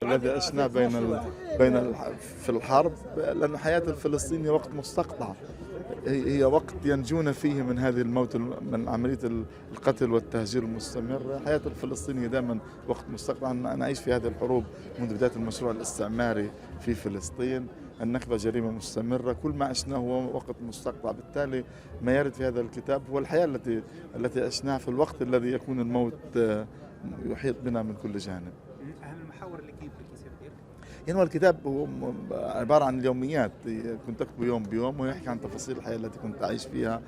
الذي عشناه في الحرب، لأن حياة الفلسطيني وقت مستقطع، هي وقت ينجون فيه من هذه الموت، من عملية القتل والتهجير المستمر. حياة الفلسطيني دائما وقت مستقطع. أنا أعيش في هذه الحروب منذ بداية المشروع الاستعماري في فلسطين. النكبة جريمة مستمرة، كل ما عشناه هو وقت مستقطع. بالتالي ما يرد في هذا الكتاب هو الحياة التي عشناها في الوقت الذي يكون الموت يحيط بنا من كل جانب. أهم المحاور اللي كيف بكيسير ديالك؟ يعني هو الكتاب هو عبارة عن اليوميات، كنت أكتبه يوم بيوم، ويحكي عن تفاصيل الحياة التي كنت أعيش فيها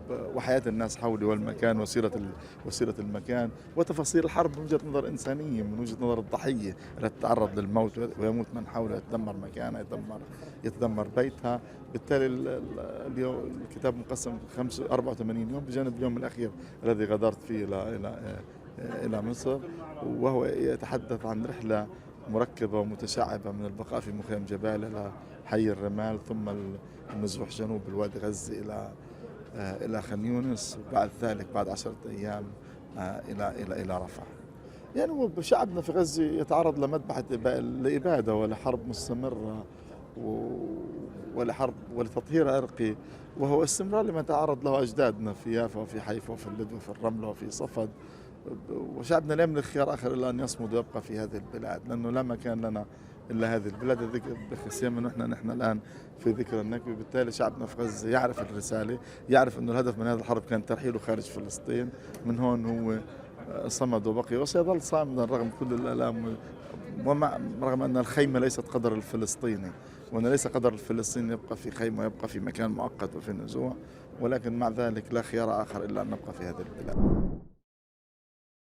وحياة الناس حولي والمكان وسيرة المكان، وتفاصيل الحرب من وجهة نظر إنسانية، من وجهة نظر الضحية التي تتعرض للموت ويموت من حولها، يتدمر مكانها، يتدمر بيتها. بالتالي الكتاب مقسم 84 يوم بجانب اليوم الأخير الذي غادرت فيه إلى مصر، وهو يتحدث عن رحلة مركبة ومتشعبة من البقاء في مخيم جبال إلى حي الرمال، ثم النزوح جنوب الوادي غزة إلى خان يونس، وبعد ذلك بعد 10 أيام إلى رفح. يعني هو شعبنا في غزة يتعرض لمذبحة لإبادة ولحرب مستمرة ولحرب ولتطهير عرقي، وهو استمرار لما تعرض له أجدادنا في يافا وفي حيفا وفي اللد وفي الرملة وفي صفد. وشعبنا لا يملك خيار آخر إلا أن يصمد ويبقى في هذه البلاد، لأنه لا مكان لنا إلا هذه البلاد. سيما نحن الآن في ذكرى النكبة. بالتالي شعبنا في غزة يعرف الرسالة، يعرف أنه الهدف من هذه الحرب كان ترحيله خارج فلسطين. من هون هو صمد وبقي وسيظل صامدا رغم كل الآلام، رغم أن الخيمة ليست قدر الفلسطيني، وأن ليس قدر الفلسطيني يبقى في خيمة ويبقى في مكان مؤقت وفي نزوع، ولكن مع ذلك لا خيار آخر إلا أن نبقى في هذه البلاد.